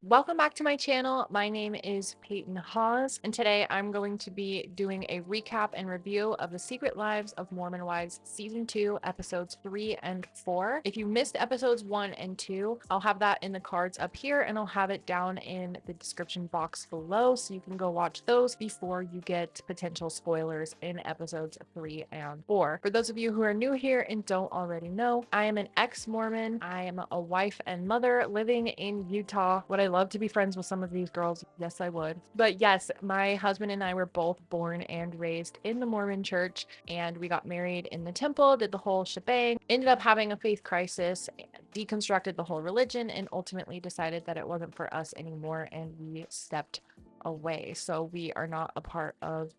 Welcome back to my channel. My name is Peyton Hawes, and today I'm going to be doing a recap and review of The Secret Lives of Mormon Wives Season 2, Episodes 3 and 4. If you missed Episodes 1 and 2, I'll have that in the cards up here, and I'll have it down in the description box below, so you can go watch those before you get potential spoilers in Episodes 3 and 4. For those of you who are new here and don't already know, I am an ex-Mormon. I am a wife and mother living in Utah. Would I love to be friends with some of these girls? Yes, I would. But yes, my husband and I were both born and raised in the Mormon church, and we got married in the temple, did the whole shebang, ended up having a faith crisis, deconstructed the whole religion, and ultimately decided that it wasn't for us anymore, and we stepped away. So we are not a part of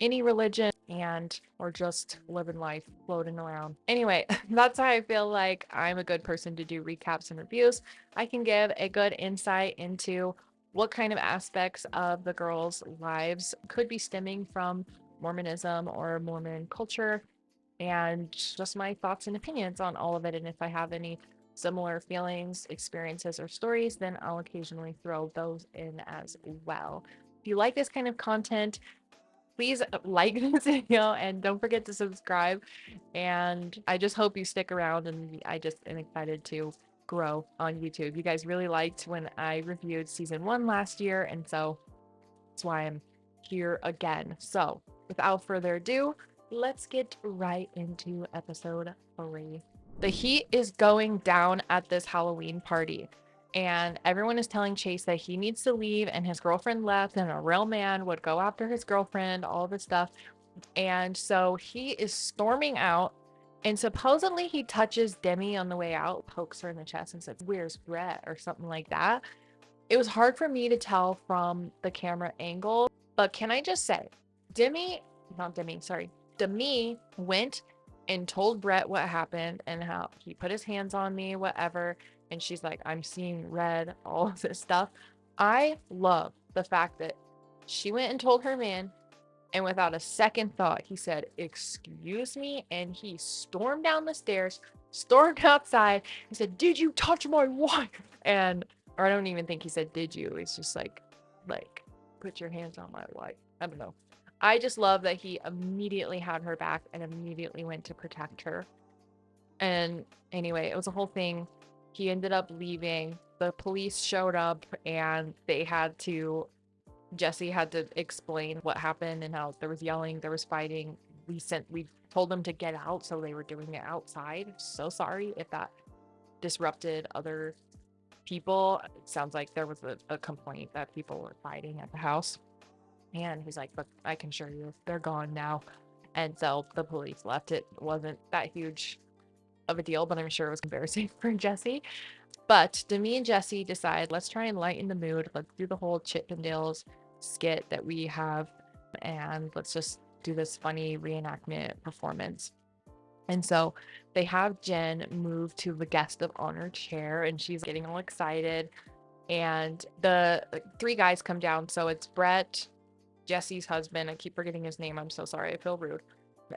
any religion, and we're just living life, floating around. Anyway, that's how I feel like I'm a good person to do recaps and reviews. I can give a good insight into what kind of aspects of the girls' lives could be stemming from Mormonism or Mormon culture, and just my thoughts and opinions on all of it. And if I have any similar feelings, experiences, or stories, then I'll occasionally throw those in as well. If you like this kind of content, please like this video and don't forget to subscribe. And I just hope you stick around, and I just am excited to grow on YouTube. You guys really liked when I reviewed season 1 last year, and so that's why I'm here again. So without further ado, let's get right into episode 3. The heat is going down at this Halloween party, and everyone is telling Chase that he needs to leave, and his girlfriend left, and a real man would go after his girlfriend, all this stuff. And so he is storming out, and supposedly he touches Demi on the way out, pokes her in the chest and says, "Where's Brett?" or something like that. It was hard for me to tell from the camera angle, but can I just say, Demi went and told Brett what happened and how he put his hands on me, whatever. And she's like, "I'm seeing red," all of this stuff. I love the fact that she went and told her man, and without a second thought, he said, "Excuse me," and he stormed down the stairs, stormed outside, and said, "Did you touch my wife?" And, or I don't even think he said, "Did you?" It's just like, "Put your hands on my wife." I don't know. I just love that he immediately had her back and immediately went to protect her. And anyway, it was a whole thing. He ended up leaving. The police showed up, and Jesse had to explain what happened and how there was yelling, there was fighting. We told them to get out, so they were doing it outside. So sorry if that disrupted other people. It sounds like there was a complaint that people were fighting at the house. And he's like, "But I can assure you, they're gone now." And so the police left. It wasn't that huge of a deal, but I'm sure it was embarrassing for Jesse. But Demi and Jesse decide, let's try and lighten the mood. Let's do the whole Chippendales skit that we have, and let's just do this funny reenactment performance. And so they have Jen move to the guest of honor chair, and she's getting all excited. And the three guys come down. So it's Brett, Jesse's husband. I keep forgetting his name. I'm so sorry. I feel rude.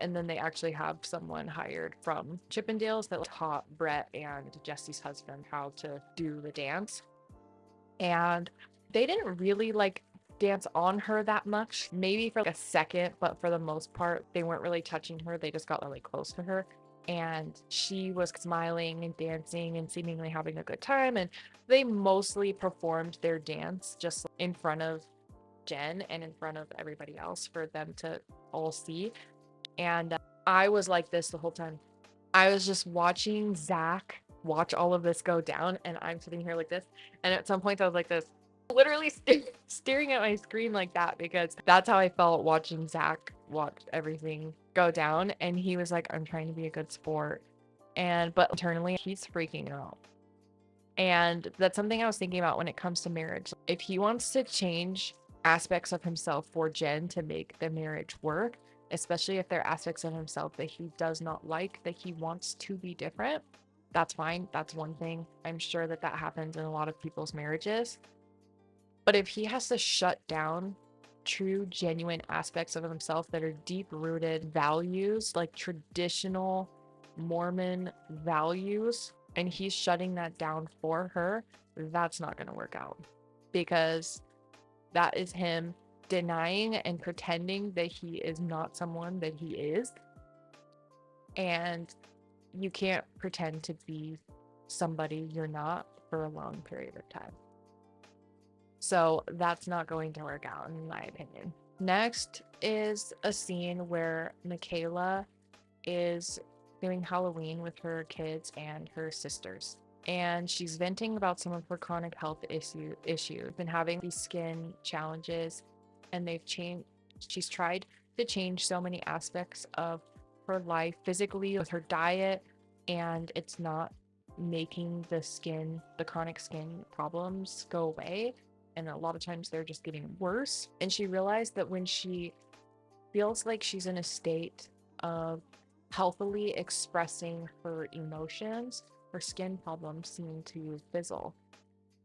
And then they actually have someone hired from Chippendales that taught Brett and Jesse's husband how to do the dance. And they didn't really like dance on her that much, maybe for like a second, but for the most part, they weren't really touching her. They just got really close to her. And she was smiling and dancing and seemingly having a good time. And they mostly performed their dance just in front of Jen and in front of everybody else for them to all see. And I was like this the whole time. I was just watching Zach watch all of this go down, and I'm sitting here like this. And at some point, I was like this, literally staring at my screen like that, because that's how I felt watching Zach watch everything go down. And he was like, "I'm trying to be a good sport." But internally, he's freaking out. And that's something I was thinking about when it comes to marriage. If he wants to change aspects of himself for Jen to make the marriage work, especially if there are aspects of himself that he does not like, that he wants to be different, that's fine. That's one thing. I'm sure that that happens in a lot of people's marriages. But if he has to shut down true, genuine aspects of himself that are deep rooted values, like traditional Mormon values, and he's shutting that down for her, that's not going to work out. because that is him denying and pretending that he is not someone that he is. And you can't pretend to be somebody you're not for a long period of time. So that's not going to work out, in my opinion. Next is a scene where Michaela is doing Halloween with her kids and her sisters. And she's venting about some of her chronic health issues. Been having these skin challenges, and they've changed. She's tried to change so many aspects of her life physically with her diet, and it's not making the chronic skin problems go away. And a lot of times they're just getting worse. And she realized that when she feels like she's in a state of healthily expressing her emotions, her skin problems seem to fizzle.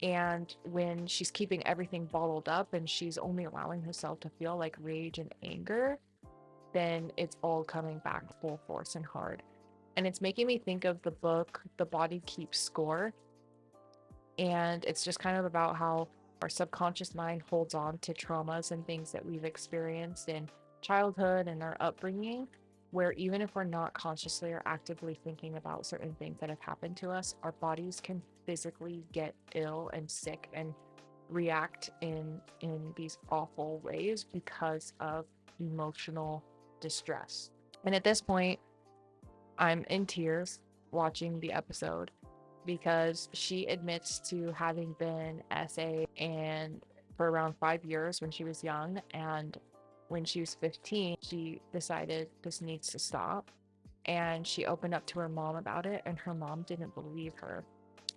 And when she's keeping everything bottled up and she's only allowing herself to feel like rage and anger, then it's all coming back full force and hard. And it's making me think of the book, The Body Keeps Score. And it's just kind of about how our subconscious mind holds on to traumas and things that we've experienced in childhood and our upbringing, where even if we're not consciously or actively thinking about certain things that have happened to us, our bodies can physically get ill and sick and react in these awful ways because of emotional distress. And at this point, I'm in tears watching the episode because she admits to having been SA and for around 5 years when she was young, and when she was 15 she decided this needs to stop, and she opened up to her mom about it, and her mom didn't believe her.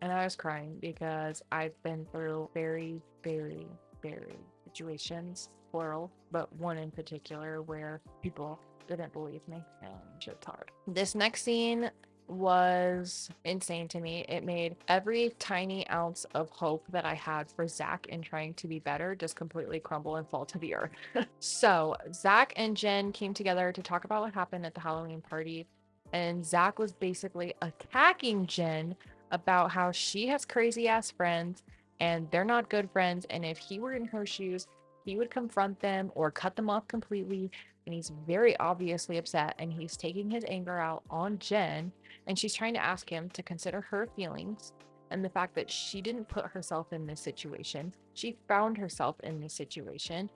And I was crying because I've been through very, very, very situations, plural, but one in particular where people didn't believe me, and shit's hard. This next scene was insane to me. It made every tiny ounce of hope that I had for Zach in trying to be better just completely crumble and fall to the earth. So Zach and Jen came together to talk about what happened at the Halloween party, and Zach was basically attacking Jen about how she has crazy ass friends and they're not good friends, and if he were in her shoes he would confront them or cut them off completely. And he's very obviously upset, and he's taking his anger out on Jen, and she's trying to ask him to consider her feelings and the fact that she didn't put herself in this situation. She found herself in this situation,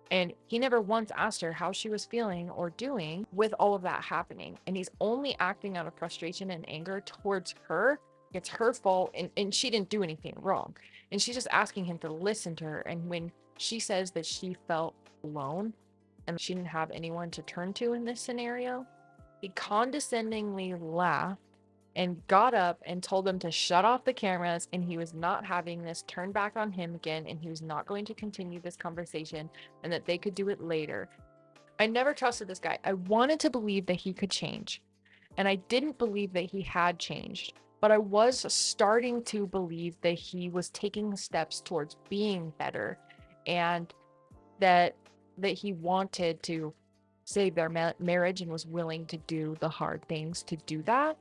and he never once asked her how she was feeling or doing with all of that happening. And he's only acting out of frustration and anger towards her. It's her fault, and she didn't do anything wrong. And she's just asking him to listen to her. And when she says that she felt alone and she didn't have anyone to turn to in this scenario, he condescendingly laughed and got up and told them to shut off the cameras, and he was not having this turn back on him again, and he was not going to continue this conversation, and that they could do it later. I never trusted this guy. I wanted to believe that he could change, and I didn't believe that he had changed, but I was starting to believe that he was taking steps towards being better, and that he wanted to save their marriage and was willing to do the hard things to do that.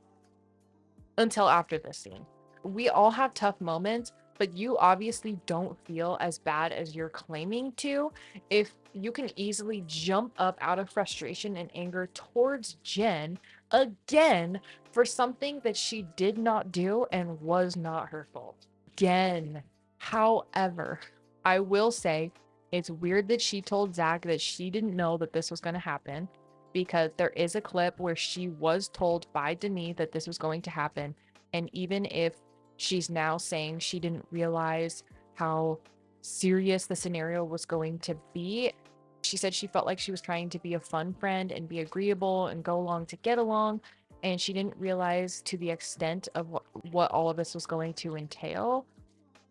Until after this scene. We all have tough moments, but you obviously don't feel as bad as you're claiming to if you can easily jump up out of frustration and anger towards Jen again for something that she did not do and was not her fault. Again. However, I will say it's weird that she told Zach that she didn't know that this was going to happen, because there is a clip where she was told by Denis that this was going to happen. And even if she's now saying she didn't realize how serious the scenario was going to be, she said she felt like she was trying to be a fun friend and be agreeable and go along to get along. And she didn't realize to the extent of what all of this was going to entail.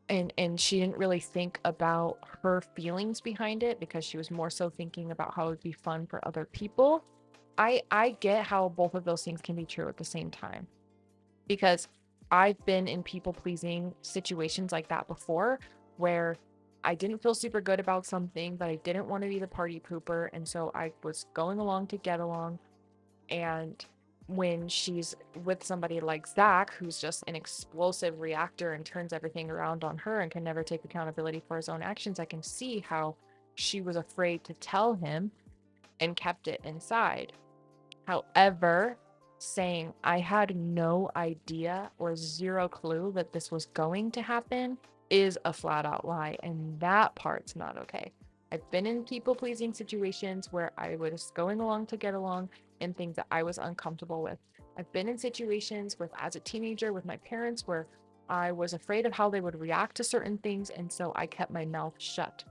And she didn't really think about her feelings behind it, because she was more so thinking about how it would be fun for other people. I get how both of those things can be true at the same time, because I've been in people pleasing situations like that before, where I didn't feel super good about something, but I didn't want to be the party pooper, and so I was going along to get along, and when she's with somebody like Zach, who's just an explosive reactor and turns everything around on her and can never take accountability for his own actions, I can see how she was afraid to tell him and kept it inside. However, saying I had no idea or zero clue that this was going to happen is a flat out lie, and that part's not okay. I've been in people pleasing situations where I was going along to get along and things that I was uncomfortable with. I've been in situations with, as a teenager, with my parents where I was afraid of how they would react to certain things, and so I kept my mouth shut.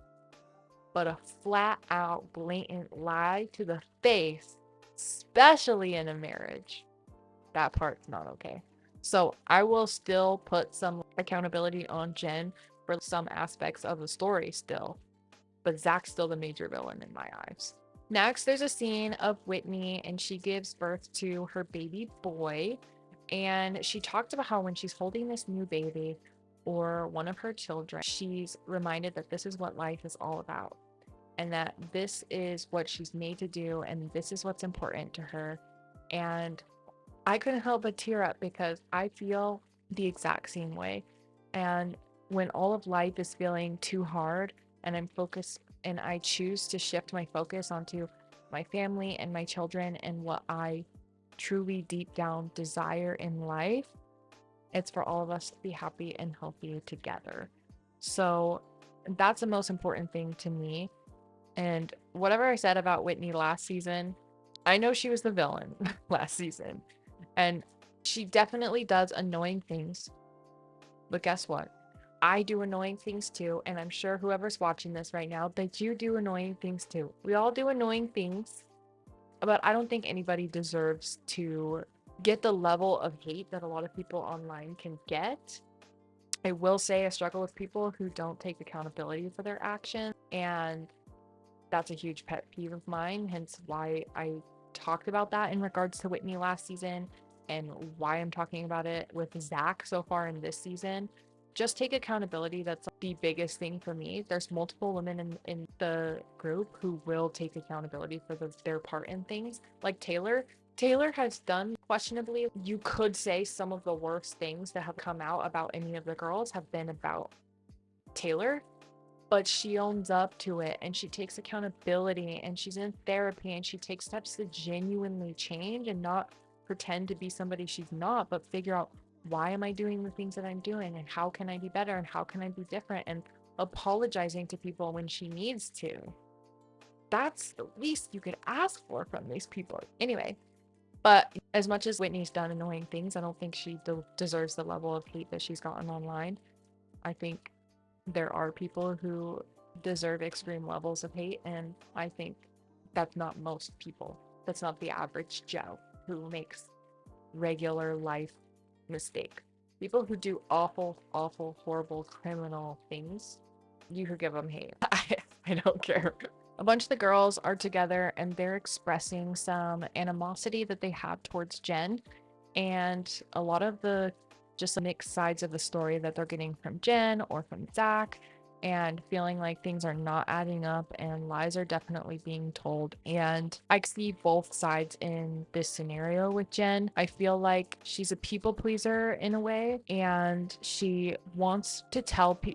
But a flat out, blatant lie to the face, especially in a marriage, that part's not okay. So I will still put some accountability on Jen for some aspects of the story still, but Zach's still the major villain in my eyes. Next, there's a scene of Whitney, and she gives birth to her baby boy. And she talked about how when she's holding this new baby or one of her children, she's reminded that this is what life is all about and that this is what she's made to do and this is what's important to her. And I couldn't help but tear up because I feel the exact same way. And when all of life is feeling too hard and I'm focused and I choose to shift my focus onto my family and my children and what I truly deep down desire in life, it's for all of us to be happy and healthy together. So that's the most important thing to me. And whatever I said about Whitney last season, I know she was the villain last season. And she definitely does annoying things. But guess what? I do annoying things too. And I'm sure whoever's watching this right now, that you do annoying things too. We all do annoying things. But I don't think anybody deserves to get the level of hate that a lot of people online can get. I will say I struggle with people who don't take accountability for their actions. And that's a huge pet peeve of mine, hence why I talked about that in regards to Whitney last season and why I'm talking about it with Zach so far in this season. Just take accountability. That's the biggest thing for me. There's multiple women in the group who will take accountability for their part in things. Like Taylor. Taylor has done questionably, you could say some of the worst things that have come out about any of the girls have been about Taylor, but she owns up to it and she takes accountability and she's in therapy and she takes steps to genuinely change and not pretend to be somebody she's not, but figure out why am I doing the things that I'm doing and how can I be better and how can I be different, and apologizing to people when she needs to. That's the least you could ask for from these people. Anyway, but as much as Whitney's done annoying things, I don't think she deserves the level of hate that she's gotten online. I think there are people who deserve extreme levels of hate, and I think that's not most people. That's not the average Joe who makes regular life mistake. People who do awful, awful, horrible, criminal things, you could give them hate. I don't care. A bunch of the girls are together and they're expressing some animosity that they have towards Jen, and a lot of the just mixed sides of the story that they're getting from Jen or from Zach, and feeling like things are not adding up and lies are definitely being told. And I see both sides in this scenario with Jen. I feel like she's a people pleaser in a way, and she wants to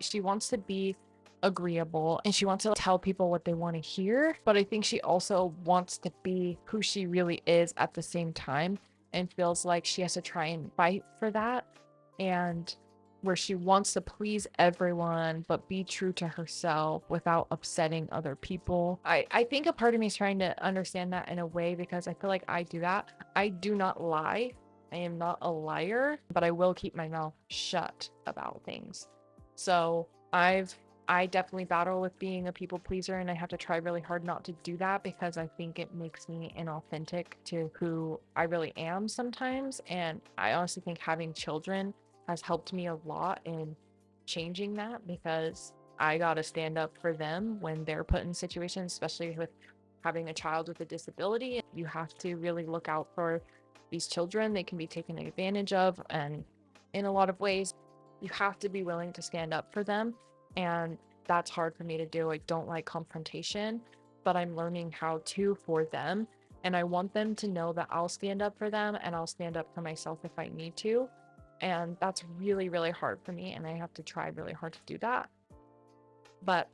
she wants to be agreeable and she wants to tell people what they want to hear, but I think she also wants to be who she really is at the same time, and feels like she has to try and fight for that, and where she wants to please everyone but be true to herself without upsetting other people. I think a part of me is trying to understand that in a way, because I feel like I do that. I do not lie. I am not a liar, but I will keep my mouth shut about things. So I definitely battle with being a people pleaser, and I have to try really hard not to do that because I think it makes me inauthentic to who I really am sometimes. And I honestly think having children has helped me a lot in changing that, because I got to stand up for them when they're put in situations, especially with having a child with a disability. You have to really look out for these children. They can be taken advantage of, and in a lot of ways, you have to be willing to stand up for them. And that's hard for me to do. I don't like confrontation, but I'm learning how to for them. And I want them to know that I'll stand up for them and I'll stand up for myself if I need to. And that's really, really hard for me. And I have to try really hard to do that. But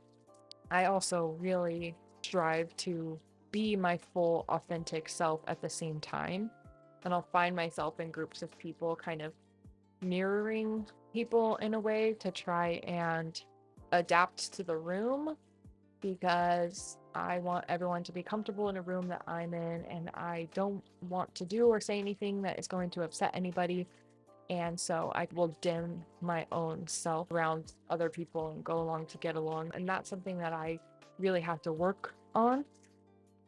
I also really strive to be my full, authentic self at the same time. And I'll find myself in groups of people kind of mirroring people in a way to try and adapt to the room, because I want everyone to be comfortable in a room that I'm in, and I don't want to do or say anything that is going to upset anybody. And so I will dim my own self around other people and go along to get along. And that's something that I really have to work on.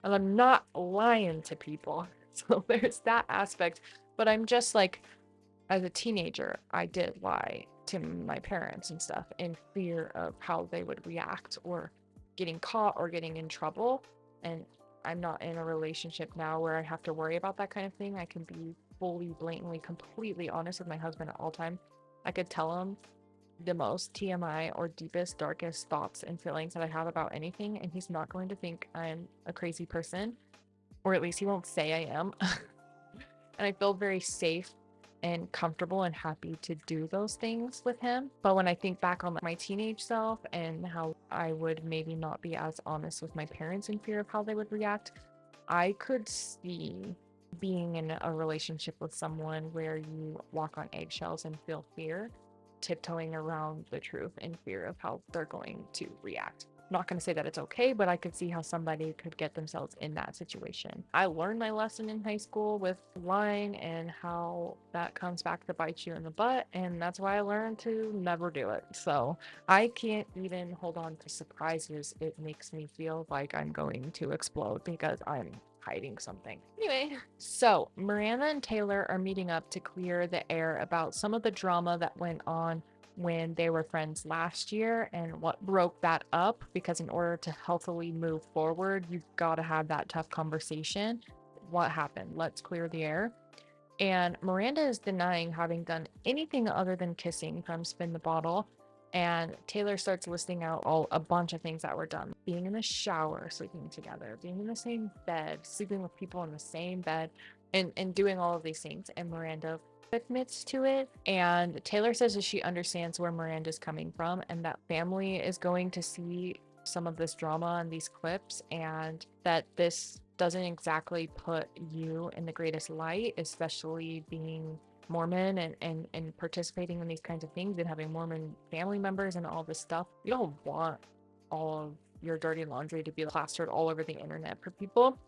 And I'm not lying to people. So there's that aspect. But I'm just like, as a teenager, I did lie to my parents and stuff in fear of how they would react or getting caught or getting in trouble. And I'm not in a relationship now where I have to worry about that kind of thing. I can be fully, blatantly, completely honest with my husband at all time. I could tell him the most TMI or deepest, darkest thoughts and feelings that I have about anything, and he's not going to think I'm a crazy person, or at least he won't say I am. And I feel very safe and comfortable and happy to do those things with him. But when I think back on my teenage self and how I would maybe not be as honest with my parents in fear of how they would react, I could see being in a relationship with someone where you walk on eggshells and feel fear, tiptoeing around the truth in fear of how they're going to react. I'm not going to say that it's okay, but I could see how somebody could get themselves in that situation. I learned my lesson in high school with lying and how that comes back to bite you in the butt, and that's why I learned to never do it. So I can't even hold on to surprises. It makes me feel like I'm going to explode because I'm hiding something. Anyway, so Miranda and Taylor are meeting up to clear the air about some of the drama that went on when they were friends last year and what broke that up, because in order to healthily move forward, you've got to have that tough conversation. What happened? Let's clear the air. And Miranda is denying having done anything other than kissing from Spin the Bottle. And Taylor starts listing out a bunch of things that were done. Being in the shower, sleeping together, being in the same bed, sleeping with people in the same bed, and doing all of these things. And Miranda admits to it. And Taylor says that she understands where Miranda's coming from and that family is going to see some of this drama and these clips, and that this doesn't exactly put you in the greatest light, especially being Mormon and participating in these kinds of things and having Mormon family members and all this stuff. You don't want all of your dirty laundry to be plastered all over the internet for people.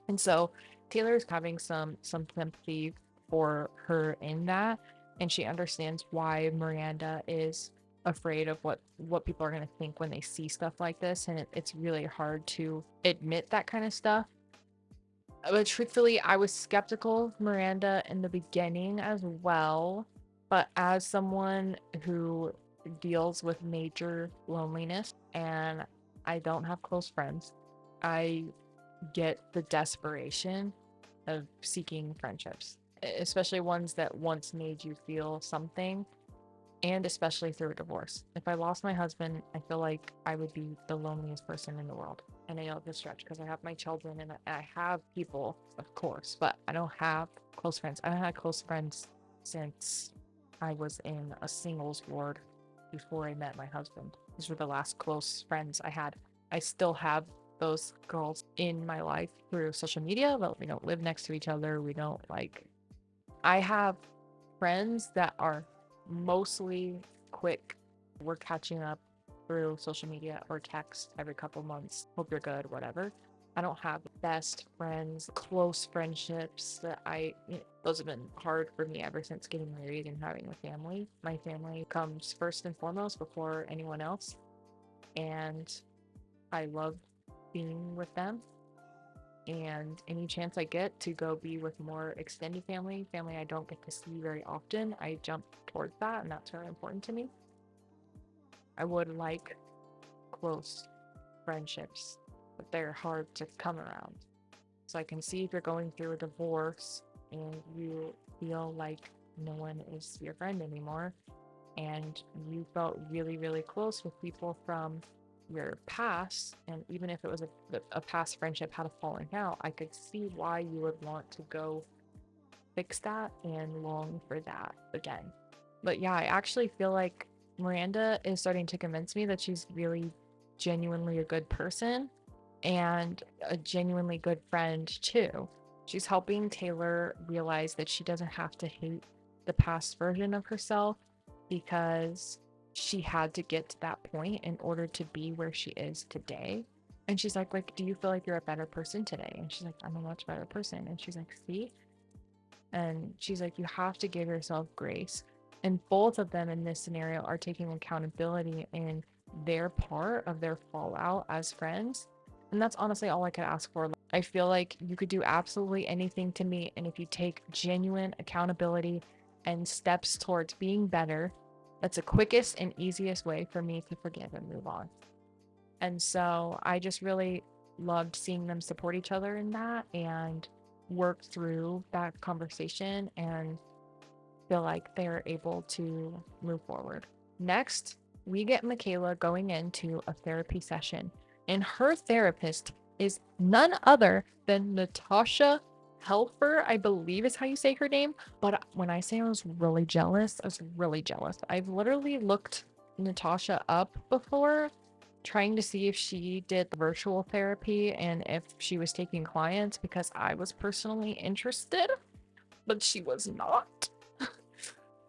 And so Taylor's having some sympathy for her in that, and she understands why Miranda is afraid of what people are going to think when they see stuff like this, and it's really hard to admit that kind of stuff. But truthfully, I was skeptical of Miranda in the beginning as well, but as someone who deals with major loneliness and I don't have close friends, I get the desperation of seeking friendships, especially ones that once made you feel something, and especially through a divorce. If I lost my husband, I feel like I would be the loneliest person in the world. And I know this stretch because I have my children and I have people, of course, but I don't have close friends. I haven't had close friends since I was in a singles ward before I met my husband. These were the last close friends I had. I still have those girls in my life through social media, but we don't live next to each other. We don't I have friends that are mostly quick. We're catching up through social media or text every couple months. Hope you're good, whatever. I don't have best friends, close friendships that those have been hard for me ever since getting married and having a family. My family comes first and foremost before anyone else. And I love being with them. And any chance I get to go be with more extended family I don't get to see very often, I jump towards that, and that's very important to me. I would like close friendships, but they're hard to come around. So I can see if you're going through a divorce and you feel like no one is your friend anymore, and you felt really, really close with people from your past, and even if it was a past friendship had fallen out, I could see why you would want to go fix that and long for that again. But yeah, I actually feel like Miranda is starting to convince me that she's really genuinely a good person and a genuinely good friend too. She's helping Taylor realize that she doesn't have to hate the past version of herself because she had to get to that point in order to be where she is today. And she's like, do you feel like you're a better person today? And she's like, I'm a much better person. And she's like, see? And she's like, you have to give yourself grace. And both of them in this scenario are taking accountability in their part of their fallout as friends. And that's honestly all I could ask for. I feel like you could do absolutely anything to me. And if you take genuine accountability and steps towards being better, that's the quickest and easiest way for me to forgive and move on. And so I just really loved seeing them support each other in that and work through that conversation and feel like they're able to move forward. Next, we get Michaela going into a therapy session, and her therapist is none other than Natasha Helfer, I believe is how you say her name. But when I say I was really jealous, I was really jealous. I've literally looked Natasha up before trying to see if she did virtual therapy and if she was taking clients because I was personally interested, but she was not.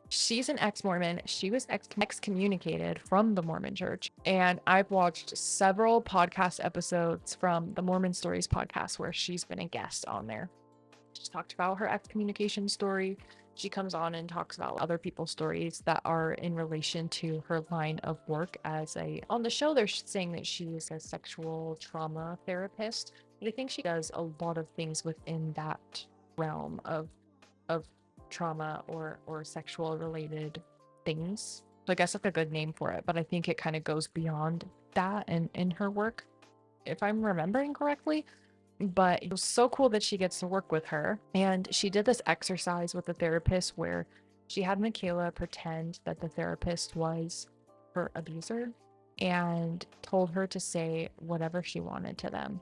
She's an ex-Mormon. She was excommunicated from the Mormon church. And I've watched several podcast episodes from the Mormon Stories podcast where she's been a guest on there. She's talked about her excommunication story. She comes on and talks about other people's stories that are in relation to her line of work as on the show, they're saying that she is a sexual trauma therapist. But I think she does a lot of things within that realm of trauma or sexual related things. So I guess that's a good name for it, but I think it kind of goes beyond that in her work, if I'm remembering correctly. But it was so cool that she gets to work with her. And she did this exercise with the therapist where she had Michaela pretend that the therapist was her abuser and told her to say whatever she wanted to them.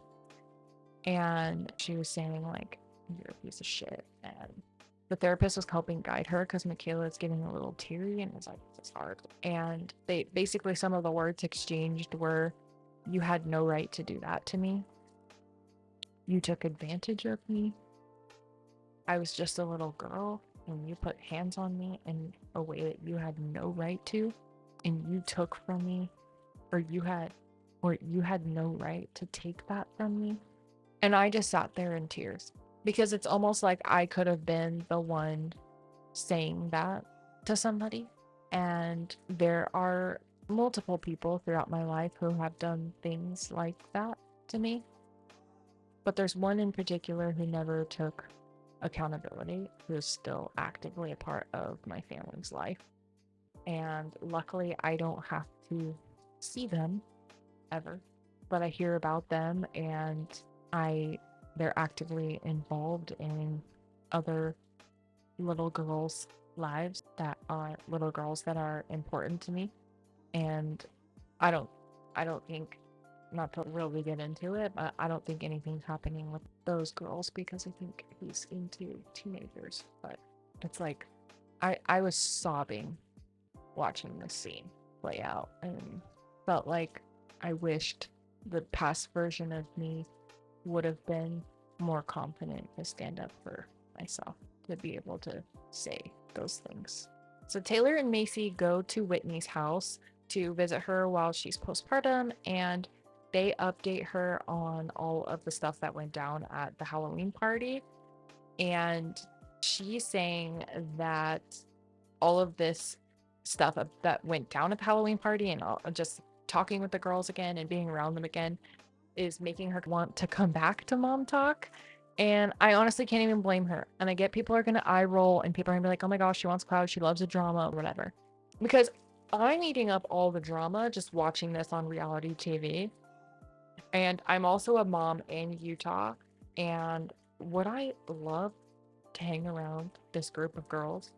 And she was saying, like, you're a piece of shit. And the therapist was helping guide her because Michaela is getting a little teary and was like, this is hard. And they basically, some of the words exchanged were, you had no right to do that to me. You took advantage of me. I was just a little girl and you put hands on me in a way that you had no right to, and you took from me, or you had no right to take that from me. And I just sat there in tears because it's almost like I could have been the one saying that to somebody. And there are multiple people throughout my life who have done things like that to me. But there's one in particular who never took accountability, who is still actively a part of my family's life. And luckily, I don't have to see them ever, but I hear about them and they're actively involved in other little girls' lives that are little girls that are important to me. And I don't think, not to really get into it, but I don't think anything's happening with those girls because I think he's into teenagers. But it's like I was sobbing watching this scene play out and felt like I wished the past version of me would have been more confident to stand up for myself, to be able to say those things. So Taylor and Macy go to Whitney's house to visit her while she's postpartum, and they update her on all of the stuff that went down at the Halloween party. And she's saying that all of this stuff that went down at the Halloween party and just talking with the girls again and being around them again is making her want to come back to Mom Talk. And I honestly can't even blame her. And I get people are going to eye roll and people are going to be like, oh my gosh, she wants clout. She loves the drama or whatever. Because I'm eating up all the drama just watching this on reality TV. And I'm also a mom in Utah. And would I love to hang around this group of girls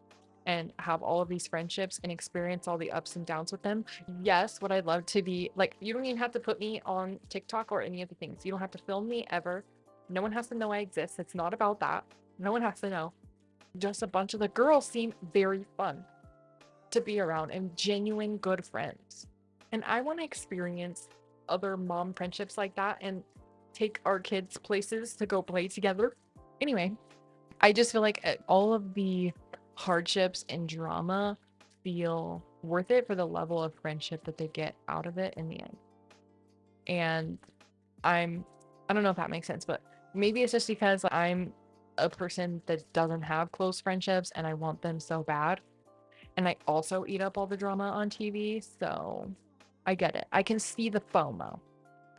and have all of these friendships and experience all the ups and downs with them. Yes, would I love to be like, you don't even have to put me on TikTok or any of the things. You don't have to film me ever. No one has to know I exist. It's not about that. No one has to know. Just a bunch of the girls seem very fun to be around and genuine good friends. And I want to experience other mom friendships like that and take our kids places to go play together. Anyway, I just feel like all of the hardships and drama feel worth it for the level of friendship that they get out of it in the end. And I don't know if that makes sense, but maybe it's just because I'm a person that doesn't have close friendships and I want them so bad. And I also eat up all the drama on TV, so I get it. I can see the FOMO,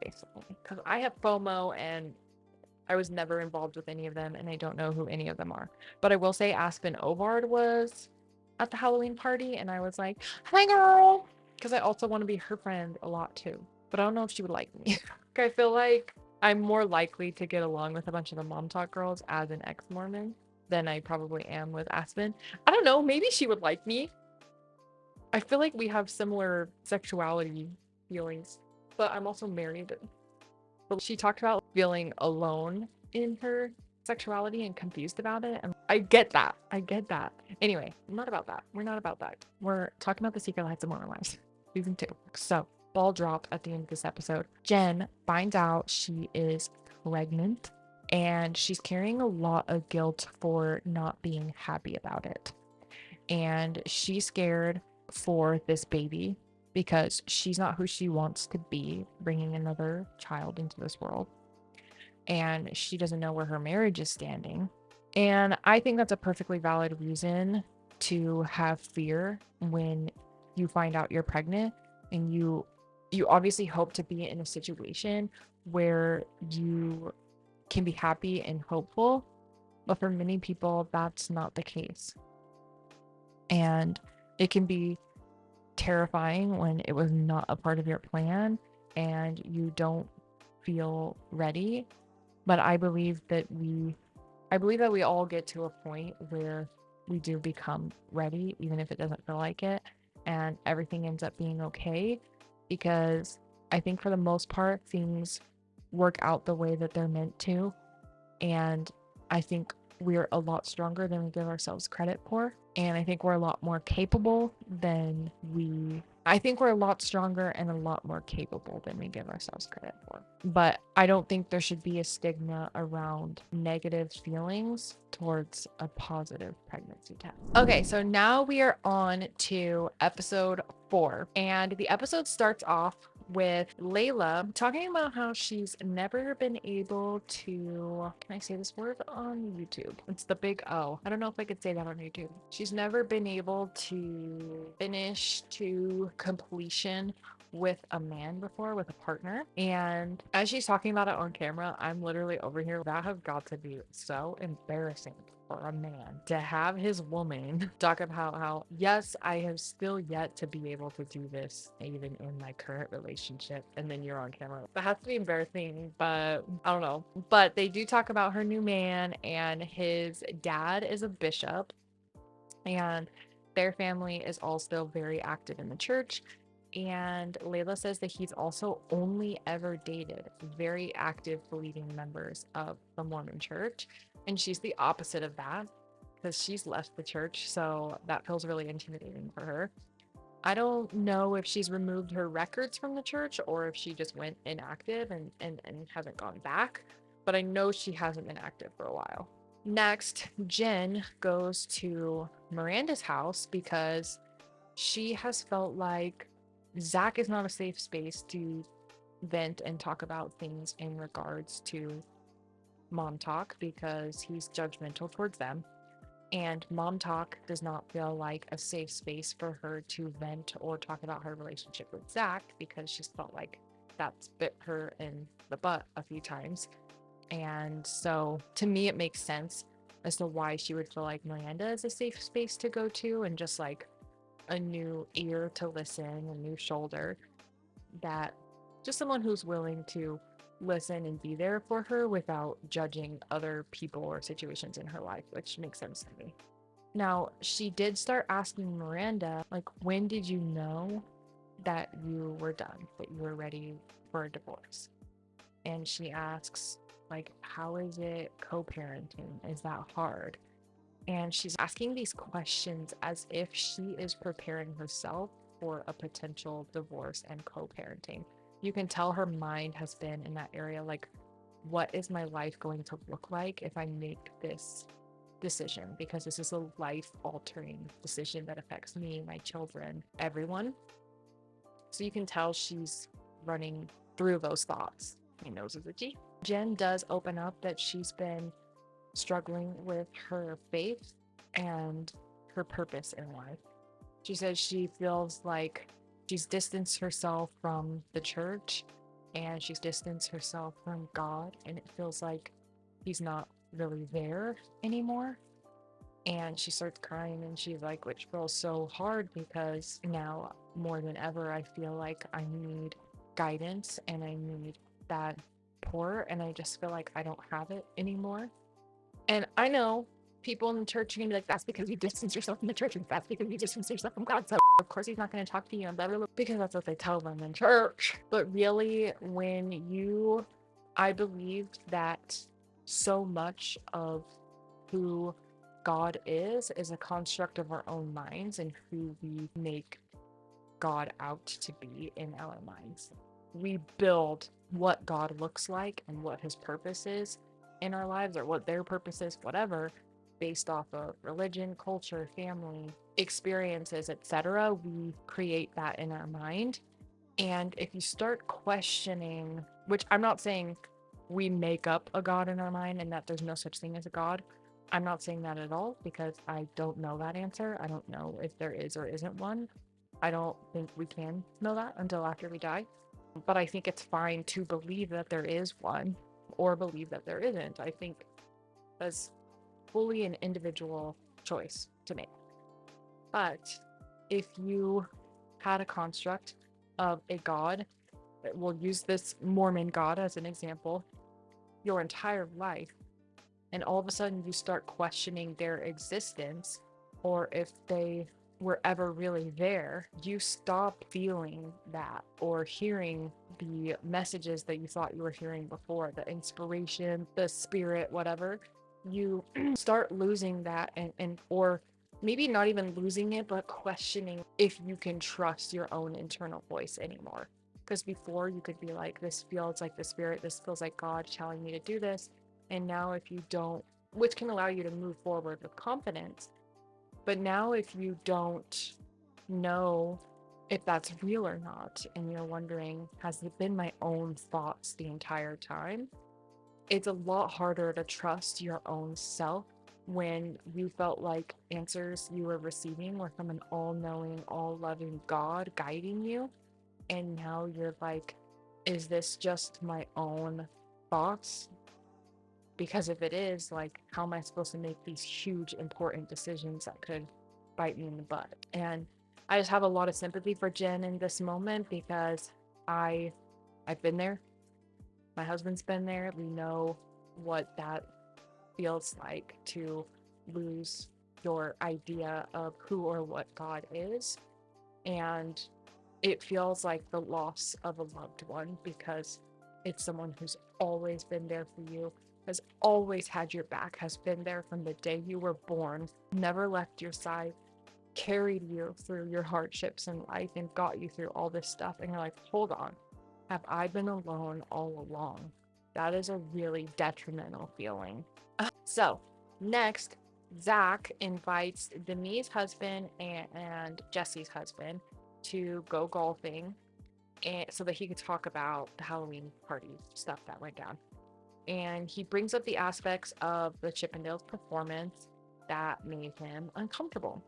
basically, because I have FOMO and I was never involved with any of them, and I don't know who any of them are. But I will say Aspen Ovard was at the Halloween party, and I was like, "Hi, girl," because I also want to be her friend a lot too. But I don't know if she would like me. I feel like I'm more likely to get along with a bunch of the Mom Talk girls as an ex-Mormon than I probably am with Aspen. I don't know. Maybe she would like me. I feel like we have similar sexuality feelings, but I'm also married. But she talked about feeling alone in her sexuality and confused about it. And I get that. I get that. Anyway, I'm not about that. We're not about that. We're talking about the Secret Lives of Mormon Wives, season 2. So, ball drop at the end of this episode. Jen finds out she is pregnant and she's carrying a lot of guilt for not being happy about it. And she's scared for this baby because she's not who she wants to be, bringing another child into this world. And she doesn't know where her marriage is standing. And I think that's a perfectly valid reason to have fear when you find out you're pregnant, and you obviously hope to be in a situation where you can be happy and hopeful, but for many people that's not the case. And it can be terrifying when it was not a part of your plan and you don't feel ready. But I believe that we all get to a point where we do become ready, even if it doesn't feel like it, and everything ends up being okay, because I think for the most part things work out the way that they're meant to. And I think we're a lot stronger than we give ourselves credit for. And I think we're a lot more capable than I think we're a lot stronger and a lot more capable than we give ourselves credit for. But I don't think there should be a stigma around negative feelings towards a positive pregnancy test. Okay, so now we are on to episode 4. And the episode starts off with Layla talking about how she's never been able to, can I say this word on YouTube? It's the big O. I don't know if I could say that on YouTube. She's never been able to finish to completion with a man before, with a partner. And as she's talking about it on camera, I'm literally over here. That has got to be so embarrassing for a man to have his woman talk about how yes, I have still yet to be able to do this even in my current relationship, and then you're on camera. That has to be embarrassing, but I don't know. But they do talk about her new man, and his dad is a bishop, and their family is all still very active in the church. And Layla says that he's also only ever dated very active leading members of the Mormon church. And she's the opposite of that because she's left the church. So that feels really intimidating for her. I don't know if she's removed her records from the church or if she just went inactive and hasn't gone back. But I know she hasn't been active for a while. Next, Jen goes to Miranda's house because she has felt like Zach is not a safe space to vent and talk about things in regards to Mom Talk because he's judgmental towards them. And Mom Talk does not feel like a safe space for her to vent or talk about her relationship with Zach because she's felt like that's bit her in the butt a few times. And so to me, it makes sense as to why she would feel like Miranda is a safe space to go to and just like a new ear to listen, a new shoulder, that just someone who's willing to listen and be there for her without judging other people or situations in her life, which makes sense to me. Now, she did start asking Miranda, like, when did you know that you were done, that you were ready for a divorce? And she asks, like, how is it co-parenting? Is that hard? And she's asking these questions as if she is preparing herself for a potential divorce and co-parenting. You can tell her mind has been in that area, like, what is my life going to look like if I make this decision? Because this is a life altering decision that affects me, my children, everyone. So you can tell she's running through those thoughts. My nose is itchy. Jen does open up that she's been struggling with her faith and her purpose in life. She says she feels like she's distanced herself from the church and she's distanced herself from God, and it feels like he's not really there anymore. And she starts crying and she's like, which feels so hard because now more than ever, I feel like I need guidance and I need that pour, and I just feel like I don't have it anymore. And I know people in the church are gonna be like, that's because you distance yourself from the church, and that's because you distance yourself from God. So of course he's not gonna talk to you and blah, blah, blah, because that's what they tell them in church. But really, I believe that so much of who God is a construct of our own minds and who we make God out to be in our minds. We build what God looks like and what his purpose is in our lives, or what their purpose is, whatever, based off of religion, culture, family, experiences, etc. We create that in our mind. And if you start questioning, which I'm not saying we make up a God in our mind and that there's no such thing as a God. I'm not saying that at all because I don't know that answer. I don't know if there is or isn't one. I don't think we can know that until after we die. But I think it's fine to believe that there is one or believe that there isn't. I think that's fully an individual choice to make. But if you had a construct of a God, we'll use this Mormon God as an example, your entire life, and all of a sudden you start questioning their existence or if they were ever really there, you stop feeling that or hearing the messages that you thought you were hearing before, the inspiration, the spirit, whatever. You start losing that, and or maybe not even losing it, but questioning if you can trust your own internal voice anymore. Because before you could be like, this feels like the spirit, this feels like God telling me to do this. And now, if you don't, which can allow you to move forward with confidence, but now if you don't know if that's real or not, and you're wondering, has it been my own thoughts the entire time? It's a lot harder to trust your own self when you felt like answers you were receiving were from an all-knowing, all-loving God guiding you. And now you're like, is this just my own thoughts? Because if it is, like, how am I supposed to make these huge, important decisions that could bite me in the butt? And I just have a lot of sympathy for Jen in this moment because I, I've been there. My husband's been there. We know what that feels like to lose your idea of who or what God is. And it feels like the loss of a loved one because it's someone who's always been there for you, has always had your back, has been there from the day you were born, never left your side, carried you through your hardships in life and got you through all this stuff. And you're like, hold on, have I been alone all along? That is a really detrimental feeling. So, next, Zach invites Demi's husband and Jesse's husband to go golfing, and so that he could talk about the Halloween party stuff that went down. And he brings up the aspects of the Chippendales performance that made him uncomfortable.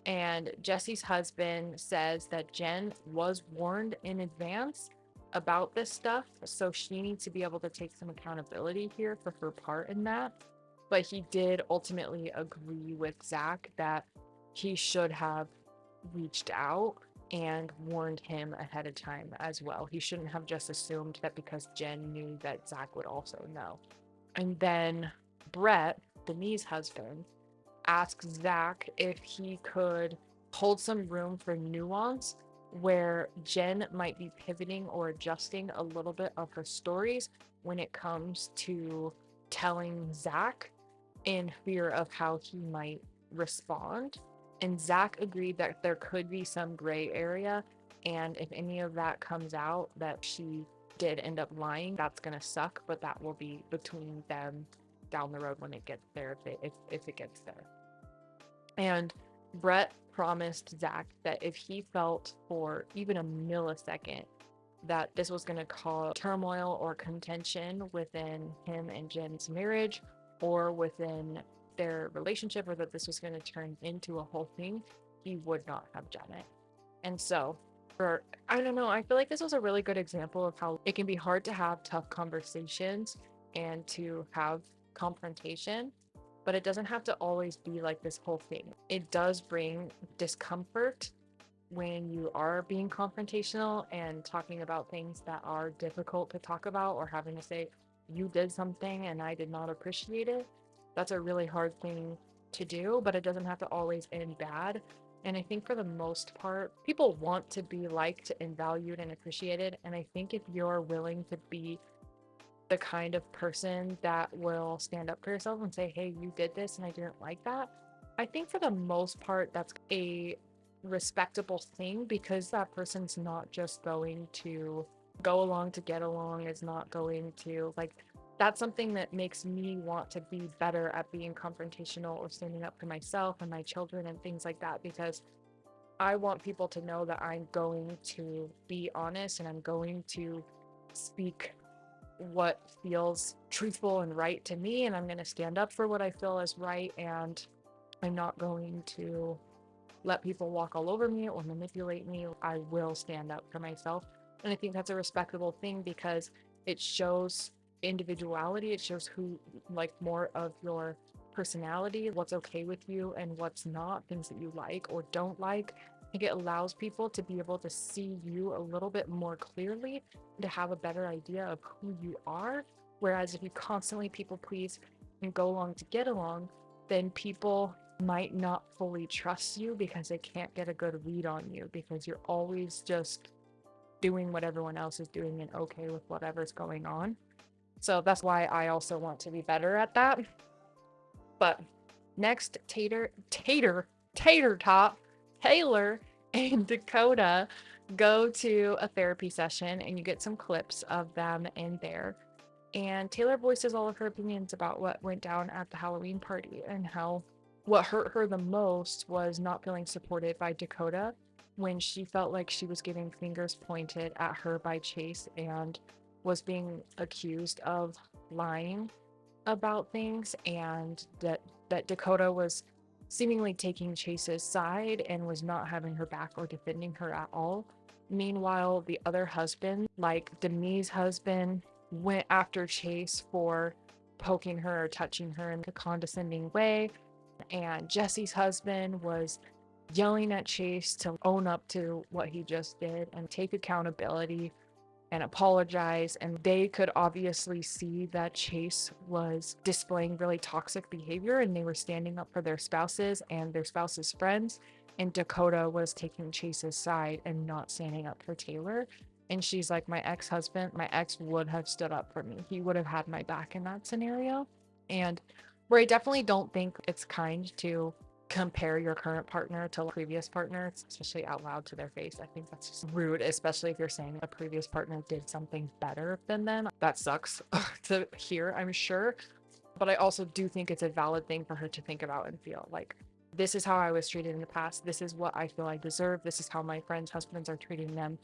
And Jesse's husband says that Jen was warned in advance about this stuff, so she needs to be able to take some accountability here for her part in that. But he did ultimately agree with Zach that he should have reached out and warned him ahead of time as well. He shouldn't have just assumed that because Jen knew that Zach would also know. And then Brett, Demi's husband, ask Zach if he could hold some room for nuance where Jen might be pivoting or adjusting a little bit of her stories when it comes to telling Zach in fear of how he might respond. And Zach agreed that there could be some gray area. And if any of that comes out that she did end up lying, that's going to suck, but that will be between them down the road when it gets there, if it gets there. And Brett promised Zach that if he felt for even a millisecond that this was going to cause turmoil or contention within him and Jen's marriage or within their relationship, or that this was going to turn into a whole thing, he would not have done it. And so, I don't know, I feel like this was a really good example of how it can be hard to have tough conversations and to have confrontation, but it doesn't have to always be like this whole thing. It does bring discomfort when you are being confrontational and talking about things that are difficult to talk about, or having to say, you did something and I did not appreciate it. That's a really hard thing to do, but it doesn't have to always end bad. And I think for the most part, people want to be liked and valued and appreciated. And I think if you're willing to be the kind of person that will stand up for yourself and say, hey, you did this and I didn't like that, I think for the most part, that's a respectable thing, because that person's not just going to go along to get along, is not going to like, that's something that makes me want to be better at being confrontational or standing up for myself and my children and things like that, because I want people to know that I'm going to be honest and I'm going to speak what feels truthful and right to me, and I'm going to stand up for what I feel is right, and I'm not going to let people walk all over me or manipulate me. I will stand up for myself. And I think that's a respectable thing, because it shows individuality. It shows who, like, more of your personality, what's okay with you and what's not, things that you like or don't like. I think it allows people to be able to see you a little bit more clearly, to have a better idea of who you are. Whereas if you constantly people please and go along to get along, then people might not fully trust you because they can't get a good read on you, because you're always just doing what everyone else is doing and okay with whatever's going on. So that's why I also want to be better at that. But next, Tater Tot, Taylor and Dakota go to a therapy session, and you get some clips of them in there. And Taylor voices all of her opinions about what went down at the Halloween party, and how what hurt her the most was not feeling supported by Dakota when she felt like she was getting fingers pointed at her by Chase and was being accused of lying about things, and that Dakota was seemingly taking Chase's side and was not having her back or defending her at all. Meanwhile, the other husband, like Demi's husband, went after Chase for poking her or touching her in a condescending way. And Jesse's husband was yelling at Chase to own up to what he just did and take accountability and apologize. And they could obviously see that Chase was displaying really toxic behavior, and they were standing up for their spouses and their spouses' friends. And Dakota was taking Chase's side and not standing up for Taylor. And she's like, my ex would have stood up for me. He would have had my back in that scenario. And where I definitely don't think it's kind to compare your current partner to a previous partner, especially out loud to their face. I think that's just rude, especially if you're saying a previous partner did something better than them. That sucks to hear, I'm sure. But I also do think it's a valid thing for her to think about and feel like, this is how I was treated in the past. This is what I feel I deserve. This is how my friends' husbands are treating them.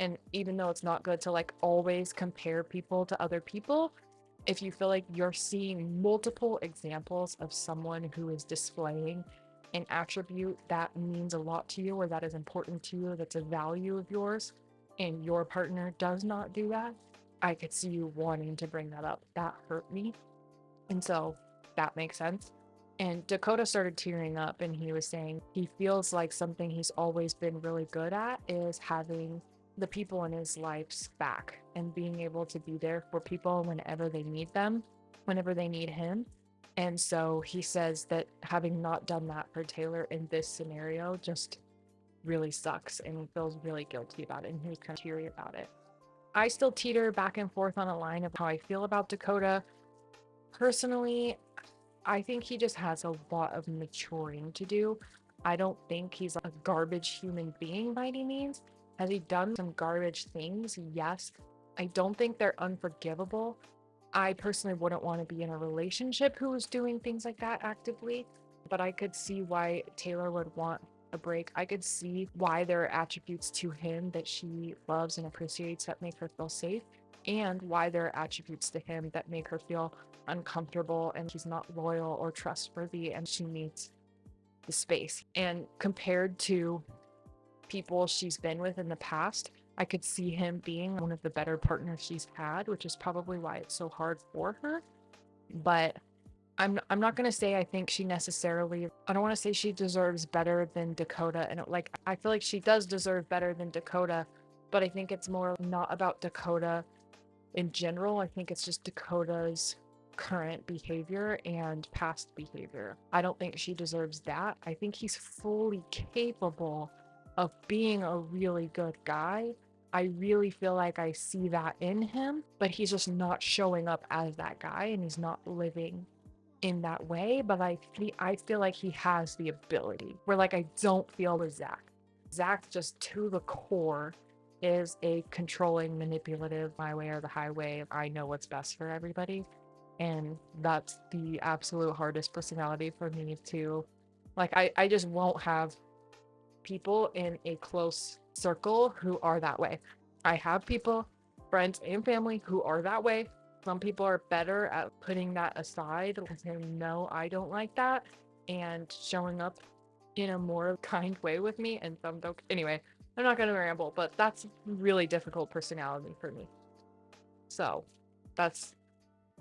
And even though it's not good to like always compare people to other people, if you feel like you're seeing multiple examples of someone who is displaying an attribute that means a lot to you, or that is important to you, that's a value of yours, and your partner does not do that, I could see you wanting to bring that up. That hurt me. And so that makes sense. And Dakota started tearing up, and he was saying he feels like something he's always been really good at is having the people in his life's back and being able to be there for people whenever they need them, whenever they need him. And so he says that having not done that for Taylor in this scenario just really sucks, and he feels really guilty about it, and he was kind of teary about it. I still teeter back and forth on a line of how I feel about Dakota. Personally, I think he just has a lot of maturing to do. I don't think he's a garbage human being by any means. Has he done some garbage things? Yes. I don't think they're unforgivable. I personally wouldn't want to be in a relationship who was doing things like that actively, but I could see why Taylor would want a break. I could see why there are attributes to him that she loves and appreciates that make her feel safe, and why there are attributes to him that make her feel uncomfortable and he's not loyal or trustworthy and she needs the space. And compared to people she's been with in the past, I could see him being one of the better partners she's had, which is probably why it's so hard for her. But I'm not going to say I think she necessarily, I don't want to say she deserves better than Dakota, and like I feel like she does deserve better than Dakota, but I think it's more not about Dakota in general. I think it's just Dakota's current behavior and past behavior. I don't think she deserves that. I think he's fully capable of being a really good guy. I really feel like I see that in him, but he's just not showing up as that guy, and he's not living in that way. But I feel like he has the ability, where like I don't feel with Zach. Zach just to the core is a controlling, manipulative, my way or the highway. I know what's best for everybody. And that's the absolute hardest personality for me to, like, I just won't have people in a close circle who are that way. I have people, friends and family, who are that way. Some people are better at putting that aside and saying, no, I don't like that, and showing up in a more kind way with me, and some don't. Anyway, I'm not going to ramble, but that's really difficult personality for me. So that's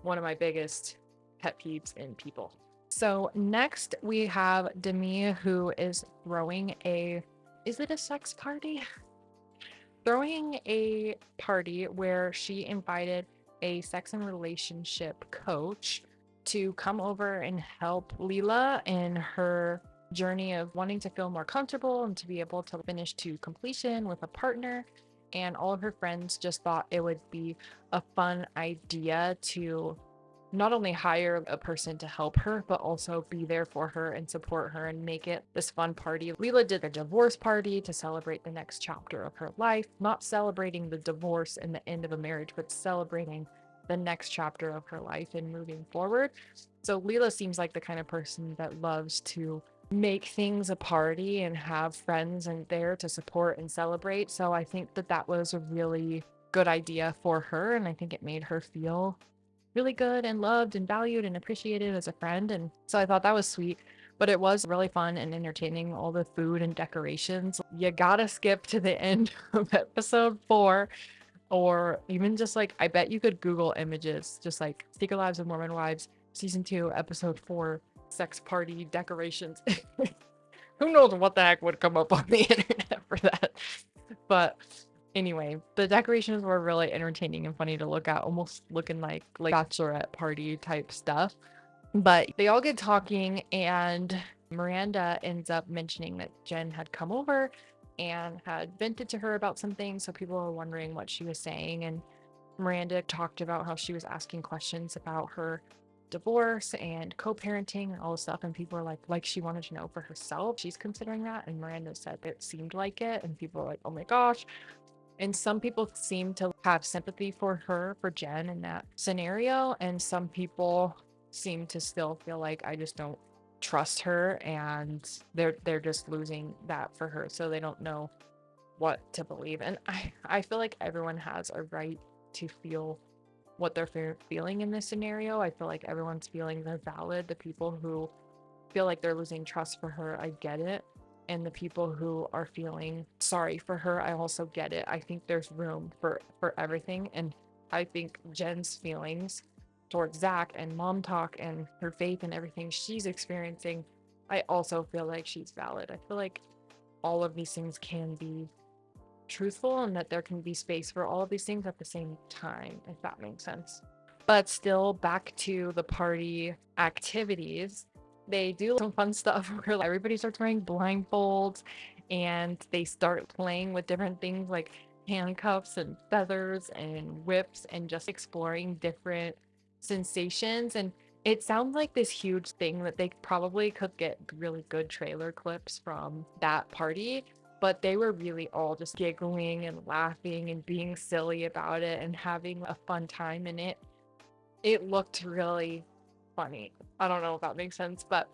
one of my biggest pet peeves in people. So next we have Demi, who is throwing is it a sex party? Throwing a party where she invited a sex and relationship coach to come over and help Leela in her journey of wanting to feel more comfortable and to be able to finish to completion with a partner. And all of her friends just thought it would be a fun idea to not only hire a person to help her, but also be there for her and support her and make it this fun party. Leela did a divorce party to celebrate the next chapter of her life, not celebrating the divorce and the end of a marriage, but celebrating the next chapter of her life and moving forward. So Leela seems like the kind of person that loves to make things a party and have friends and there to support and celebrate. So I think that that was a really good idea for her, and I think it made her feel really good and loved and valued and appreciated as a friend. And so I thought that was sweet, but it was really fun and entertaining. All the food and decorations. You gotta skip to the end of episode 4, or even just like, I bet you could Google images, just like Secret Lives of Mormon Wives, season 2, episode 4, sex party decorations. Who knows what the heck would come up on the internet for that. But anyway, the decorations were really entertaining and funny to look at, almost looking like bachelorette party type stuff. But they all get talking, and Miranda ends up mentioning that Jen had come over and had vented to her about some things. So people were wondering what she was saying. And Miranda talked about how she was asking questions about her divorce and co-parenting and all this stuff, and people were like she wanted to know for herself, she's considering that. And Miranda said it seemed like it, and people were like, oh my gosh. And some people seem to have sympathy for her, for Jen, in that scenario, and some people seem to still feel like, I just don't trust her, and they're just losing that for her, so they don't know what to believe. And I feel like everyone has a right to feel what they're feeling in this scenario. I feel like everyone's feelings are valid. The people who feel like they're losing trust for her, I get it. And the people who are feeling sorry for her, I also get it. I think there's room for everything. And I think Jen's feelings towards Zach and mom talk and her faith and everything she's experiencing, I also feel like she's valid. I feel like all of these things can be truthful, and that there can be space for all of these things at the same time, if that makes sense. But still, back to the party activities, they do some fun stuff where everybody starts wearing blindfolds and they start playing with different things like handcuffs and feathers and whips and just exploring different sensations. And it sounds like this huge thing that they probably could get really good trailer clips from that party, but they were really all just giggling and laughing and being silly about it and having a fun time in it. It looked really funny. I don't know if that makes sense, but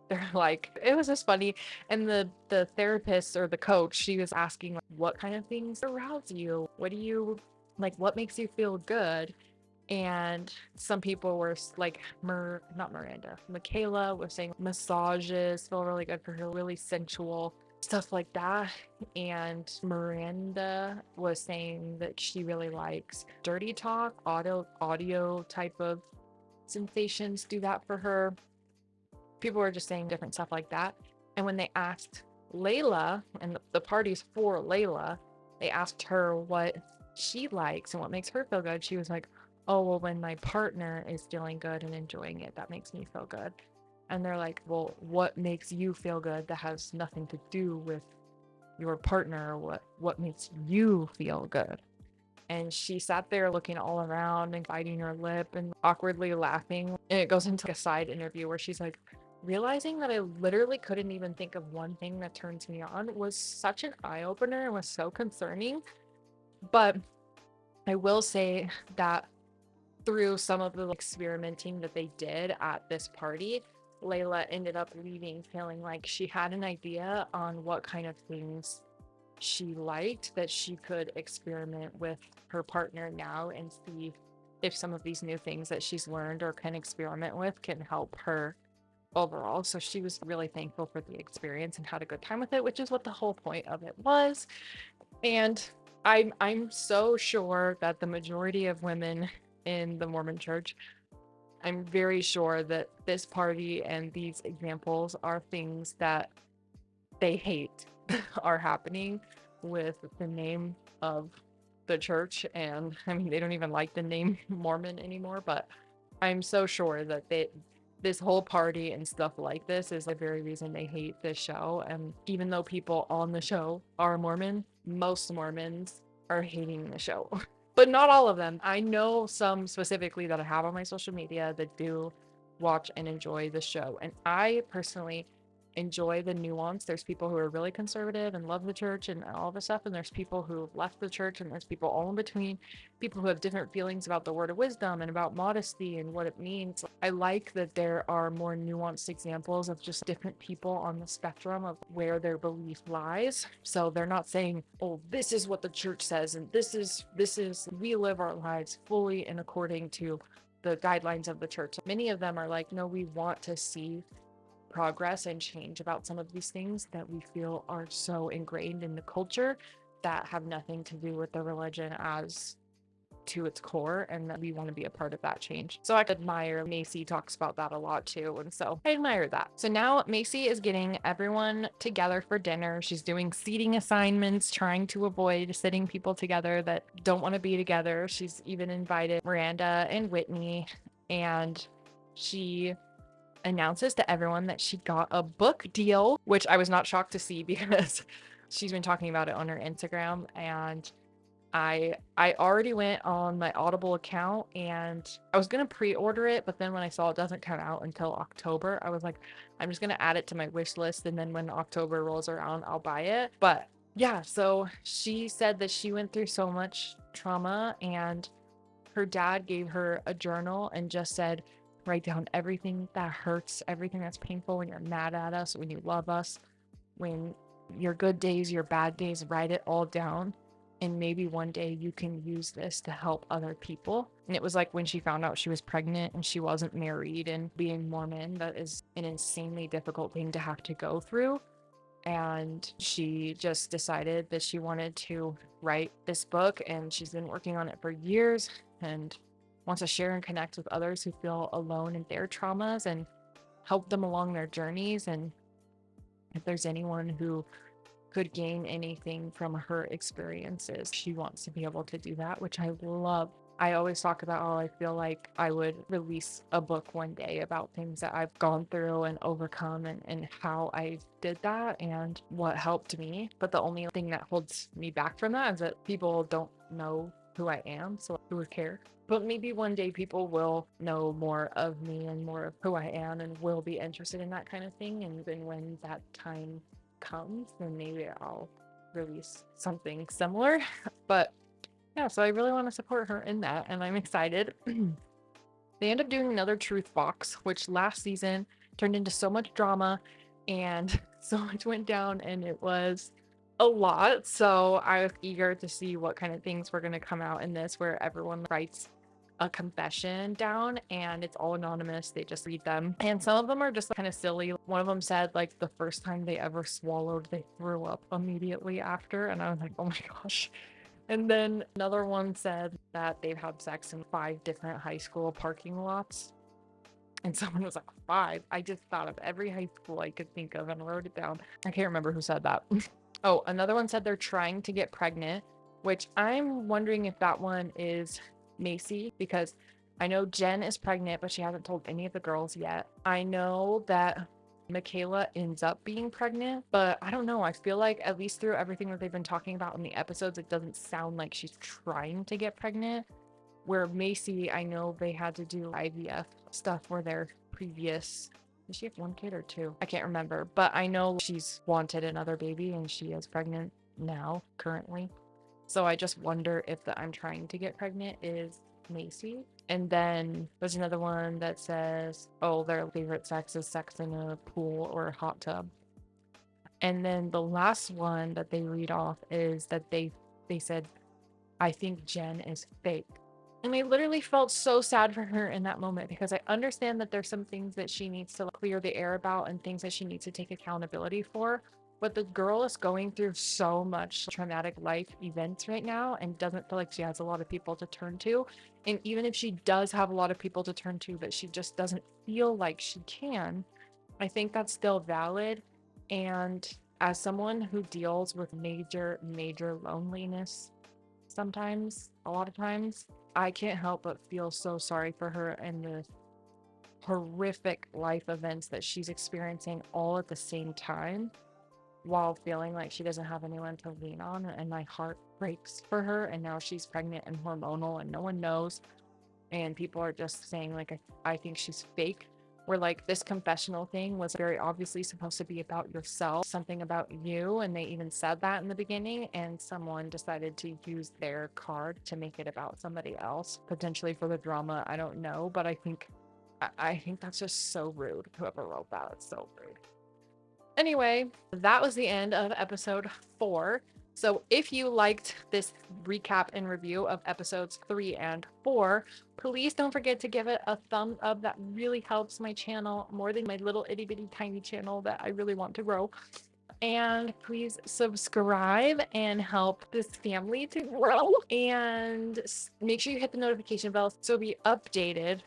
they're like, it was just funny. And the therapist or the coach, she was asking like, what kind of things arouse you? What do you like? What makes you feel good? And some people were like, not Miranda, Michaela was saying massages feel really good for her, really sensual stuff like that. And Miranda was saying that she really likes dirty talk, audio type of sensations do that for her. People were just saying different stuff like that. And when they asked Layla, and the party's for Layla, they asked her what she likes and what makes her feel good. She was like, oh, well, when my partner is feeling good and enjoying it, that makes me feel good. And they're like, well, what makes you feel good that has nothing to do with your partner? What makes you feel good? And she sat there looking all around and biting her lip and awkwardly laughing. And it goes into a side interview where she's like, realizing that I literally couldn't even think of one thing that turns me on was such an eye-opener and was so concerning. But I will say that through some of the experimenting that they did at this party, Layla ended up leaving feeling like she had an idea on what kind of things she liked that she could experiment with her partner now and see if some of these new things that she's learned or can experiment with can help her overall. So she was really thankful for the experience and had a good time with it, which is what the whole point of it was. And I'm so sure that the majority of women in the Mormon church, I'm very sure that this party and these examples are things that they hate are happening with the name of the church. And I mean, they don't even like the name Mormon anymore, but I'm so sure that this whole party and stuff like this is the very reason they hate this show. And even though people on the show are Mormon, most Mormons are hating the show. But not all of them. I know some specifically that I have on my social media that do watch and enjoy the show. And I personally enjoy the nuance. There's people who are really conservative and love the church and all this stuff, and there's people who left the church, and there's people all in between, people who have different feelings about the word of wisdom and about modesty and what it means. I like that there are more nuanced examples of just different people on the spectrum of where their belief lies. So they're not saying, oh, this is what the church says and this is we live our lives fully and according to the guidelines of the church. Many of them are like, no, we want to see progress and change about some of these things that we feel are so ingrained in the culture that have nothing to do with the religion as to its core, and that we want to be a part of that change. So I admire Macy talks about that a lot too, and so I admire that. So now Macy is getting everyone together for dinner. She's doing seating assignments, trying to avoid sitting people together that don't want to be together. She's even invited Miranda and Whitney, and she announces to everyone that she got a book deal, which I was not shocked to see because she's been talking about it on her Instagram. And I already went on my Audible account and I was gonna pre-order it, but then when I saw it doesn't come out until October, I was like, I'm just gonna add it to my wish list, and then when October rolls around, I'll buy it. But yeah, so she said that she went through so much trauma, and her dad gave her a journal and just said, write down everything that hurts, everything that's painful, when you're mad at us, when you love us, when your good days, your bad days, write it all down. And maybe one day you can use this to help other people. And it was like when she found out she was pregnant and she wasn't married, and being Mormon, that is an insanely difficult thing to have to go through. And she just decided that she wanted to write this book, and she's been working on it for years and wants to share and connect with others who feel alone in their traumas and help them along their journeys. And if there's anyone who could gain anything from her experiences, she wants to be able to do that, which I love. I always talk about how I feel like I would release a book one day about things that I've gone through and overcome, and how I did that and what helped me. But the only thing that holds me back from that is that people don't know who I am, so who would care? But maybe one day people will know more of me and more of who I am and will be interested in that kind of thing. And then when that time comes, then maybe I'll release something similar. But yeah, so I really want to support her in that, and I'm excited. They end up doing another truth box, which last season turned into so much drama and so much went down, and it was a lot. So I was eager to see what kind of things were going to come out in this, where everyone writes a confession down and it's all anonymous. They just read them. And some of them are just kind of silly. One of them said, like, the first time they ever swallowed, they threw up immediately after. And I was like, oh my gosh. And then another one said that they've had sex in 5 different high school parking lots. And someone was like, 5? I just thought of every high school I could think of and wrote it down. I can't remember who said that. Oh, another one said they're trying to get pregnant, which I'm wondering if that one is Macy, because I know Jen is pregnant, but she hasn't told any of the girls yet. I know that Michaela ends up being pregnant, but I don't know. I feel like, at least through everything that they've been talking about in the episodes, it doesn't sound like she's trying to get pregnant. Where Macy, I know they had to do IVF stuff for their previous. Does she have 1 kid or 2? I can't remember, but I know she's wanted another baby and she is pregnant now, currently. So I just wonder if the I'm trying to get pregnant is Macy. And then there's another one that says, oh, their favorite sex is sex in a pool or a hot tub. And then the last one that they read off is that they said, I think Jen is fake. And I literally felt so sad for her in that moment, because I understand that there's some things that she needs to clear the air about and things that she needs to take accountability for. But the girl is going through so much traumatic life events right now and doesn't feel like she has a lot of people to turn to. And even if she does have a lot of people to turn to, but she just doesn't feel like she can, I think that's still valid. And as someone who deals with major, major loneliness, sometimes, a lot of times, I can't help but feel so sorry for her and the horrific life events that she's experiencing all at the same time, while feeling like she doesn't have anyone to lean on. And my heart breaks for her. And now she's pregnant and hormonal and no one knows. And people are just saying, like, I think she's fake. Where, like, this confessional thing was very obviously supposed to be about yourself, something about you, and they even said that in the beginning, and someone decided to use their card to make it about somebody else, potentially for the drama. I don't know, but I think that's just so rude. Whoever wrote that, it's so rude. Anyway, that was the end of episode 4. So if you liked this recap and review of episodes 3 and 4, please don't forget to give it a thumbs up. That really helps my channel more than my little itty bitty tiny channel that I really want to grow. And please subscribe and help this family to grow. And make sure you hit the notification bell so you'll be updated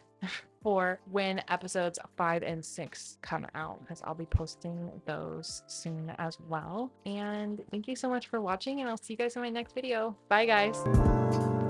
for when episodes 5 and 6 come out, because I'll be posting those soon as well. And thank you so much for watching, and I'll see you guys in my next video. Bye, guys.